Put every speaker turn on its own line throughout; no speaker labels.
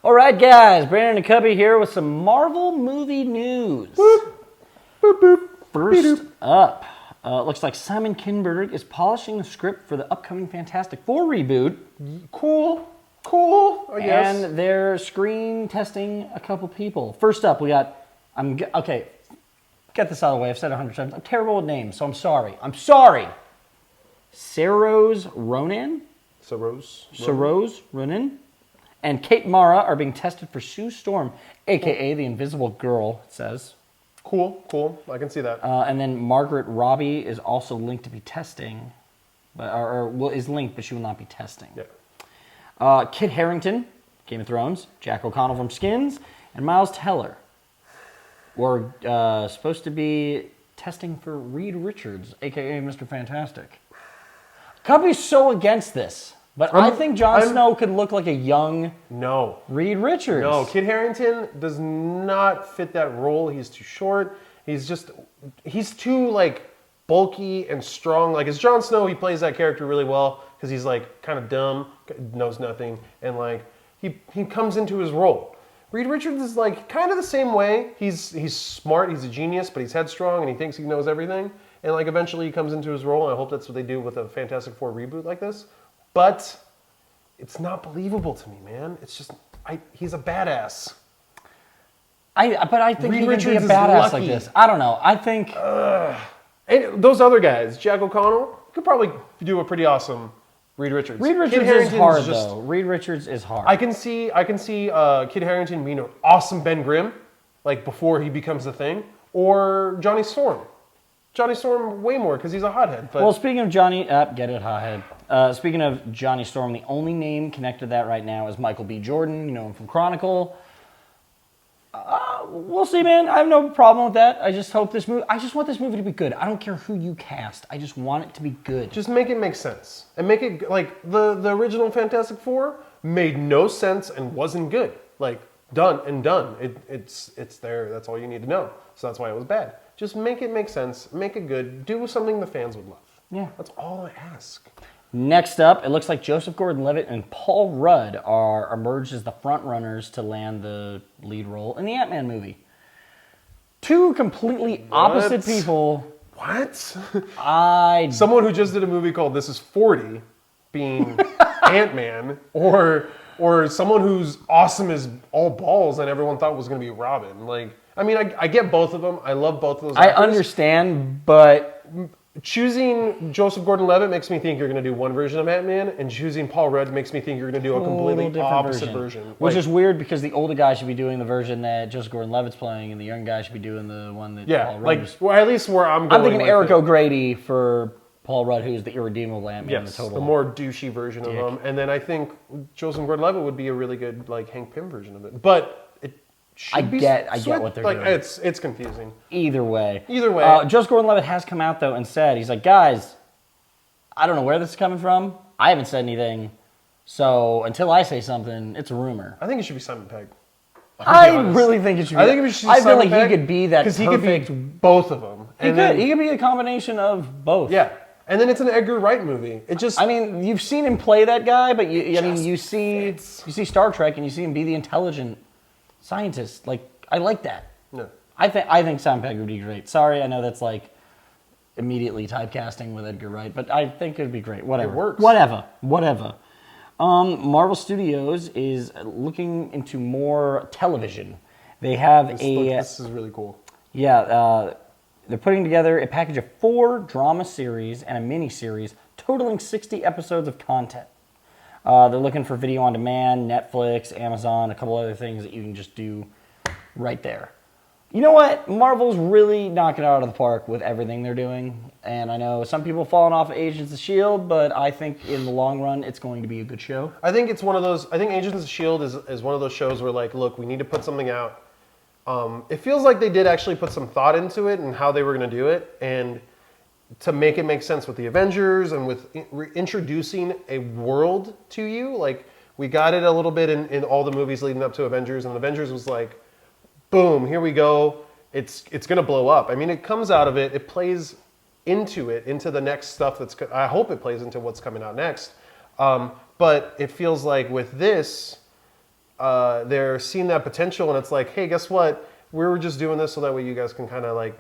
All right, guys, Brandon and Cubby here with some Marvel movie news.
Boop, boop, boop.
First up, looks like Simon Kinberg is polishing the script for the upcoming Fantastic Four reboot.
Cool, I guess.
And they're screen testing a couple people. First up, we got, okay, get this out of the way. I've said it 100 times. I'm terrible with names, so I'm sorry. Saros Ronan and Kate Mara are being tested for Sue Storm, a.k.a. the Invisible Girl, it says.
Cool. I can see that.
And then Margaret Robbie is also linked to be testing, is linked, but she will not be testing.
Yeah.
Kit Harington, Game of Thrones, Jack O'Connell from Skins, and Miles Teller were supposed to be testing for Reed Richards, a.k.a. Mr. Fantastic. Cubby's so against this. But I think Jon Snow could look like a young Reed Richards.
No, Kit Harington does not fit that role. He's too short. He's too like bulky and strong. Like as Jon Snow, he plays that character really well because he's like kind of dumb, knows nothing, and like he comes into his role. Reed Richards is like kind of the same way. He's smart, he's a genius, but he's headstrong and he thinks he knows everything. And like eventually he comes into his role, and I hope that's what they do with a Fantastic Four reboot like this. But it's not believable to me, man. It's just, he's a badass.
But I think he would be a badass like this. I don't know. I think...
And those other guys, Jack O'Connell, could probably do a pretty awesome Reed Richards.
Reed Richards is hard, though. Reed Richards is hard.
I can see Kit Harington being an awesome Ben Grimm, like before he becomes the Thing, or Johnny Storm. Johnny Storm way more because he's a hothead. But...
Well, speaking of Johnny, get it, hothead. Speaking of Johnny Storm, the only name connected to that right now is Michael B. Jordan. You know him from Chronicle. We'll see, man. I have no problem with that. I just want this movie to be good. I don't care who you cast. I just want it to be good.
Just make it make sense. And make it, like, the original Fantastic Four made no sense and wasn't good. Like, done. It's there. That's all you need to know. So that's why it was bad. Just make it make sense. Make it good. Do something the fans would love.
Yeah.
That's all I ask.
Next up, it looks like Joseph Gordon-Levitt and Paul Rudd are emerged as the front runners to land the lead role in the Ant-Man movie. Two completely opposite people.
What?
Someone
who just did a movie called This Is 40 being Ant-Man, or someone who's awesome as all balls and everyone thought was going to be Robin. Like, I mean, I get both of them. I love both of those actors.
I understand, but...
Choosing Joseph Gordon-Levitt makes me think you're going to do one version of Ant-Man, and choosing Paul Rudd makes me think you're going to do a completely opposite version.
Which is weird because the older guy should be doing the version that Joseph Gordon-Levitt's playing, and the young guy should be doing the one that Paul Rudd is.
Well, at least where I'm going.
I'm thinking Eric O'Grady for Paul Rudd, who's the irredeemable Ant-Man.
Yes, the more douchey version of him. And then I think Joseph Gordon-Levitt would be a really good like Hank Pym version of it. But I get
what they're doing.
It's confusing.
Either way.
Joseph
Gordon-Levitt has come out, though, and said, he's like, guys, I don't know where this is coming from. I haven't said anything. So until I say something, it's a rumor.
I think it should be Simon Pegg.
I really think it should be.
I think it should be
I feel
Simon
like
Pegg,
he could be that perfect.
Because he could be both of them.
He could be a combination of both.
Yeah. And then it's an Edgar Wright movie.
I mean, you've seen him play that guy, but you see Star Trek and you see him be the intelligent scientist. Like, I like that.
No.
I think Simon Pegg would be great. Sorry, I know that's like immediately typecasting with Edgar Wright, but I think it would be great. Whatever.
It works.
Whatever. Marvel Studios is looking into more television. They have
this is really cool.
Yeah, they're putting together a package of 4 drama series and a mini-series totaling 60 episodes of content. They're looking for video on demand, Netflix, Amazon, a couple other things that you can just do right there. You know what? Marvel's really knocking it out of the park with everything they're doing. And I know some people falling off of Agents of S.H.I.E.L.D., but I think in the long run, it's going to be a good show.
I think it's one of those, I think Agents of S.H.I.E.L.D. is one of those shows where, like, look, we need to put something out. It feels like they did actually put some thought into it and how they were going to do it. And to make it make sense with the Avengers and with introducing a world to you. Like, we got it a little bit in all the movies leading up to Avengers. And Avengers was like, boom, here we go. It's going to blow up. I mean, it comes out of it. It plays into the next stuff I hope it plays into what's coming out next. But it feels like with this, they're seeing that potential, and it's like, hey, guess what? We were just doing this so that way you guys can kind of like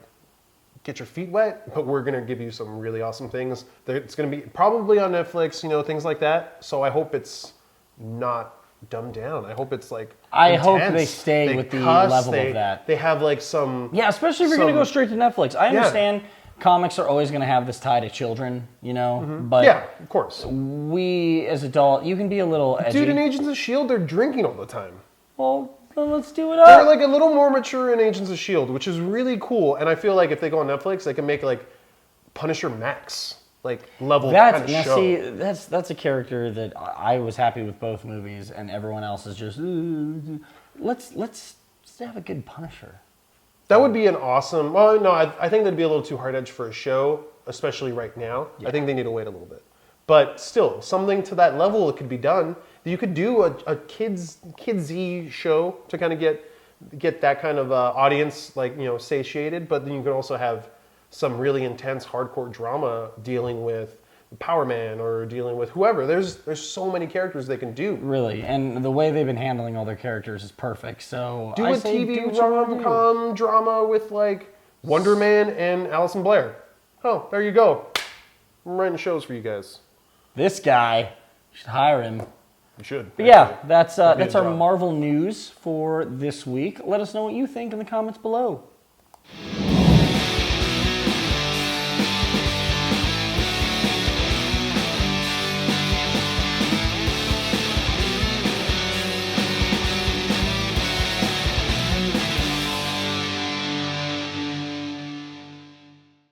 get your feet wet, but we're gonna give you some really awesome things. It's gonna be probably on Netflix, you know, things like that. So I hope it's not dumbed down. I hope it's like
I
intense.
hope they stay with the level of that.
They have like some
especially if you're gonna go straight to Netflix. I understand comics are always gonna have this tie to children, you know, but
yeah, of course.
We as adult, you can be a little edgy.
Dude, in Agents of S.H.I.E.L.D., they're drinking all the time.
Well, then let's do it
They're
up.
like a little more mature in Agents of S.H.I.E.L.D., which is really cool. And I feel like if they go on Netflix, they can make like Punisher Max like level kind of show.
See, that's a character that I was happy with both movies, and everyone else is just let's have a good Punisher.
That would be an awesome. Well, no, I think that'd be a little too hard edge for a show, especially right now. Yeah. I think they need to wait a little bit. But still, something to that level that could be done. You could do a kidsy show to kind of get that kind of audience like, you know, satiated. But then you could also have some really intense hardcore drama dealing with Power Man or dealing with whoever. There's so many characters they can do.
Really, and the way they've been handling all their characters is perfect. So
do a TV rom-com drama with like Wonder Man and Allison Blair. Oh, there you go. I'm writing shows for you guys.
This guy, you should hire him.
You should.
But yeah, that's our Marvel news for this week. Let us know what you think in the comments below.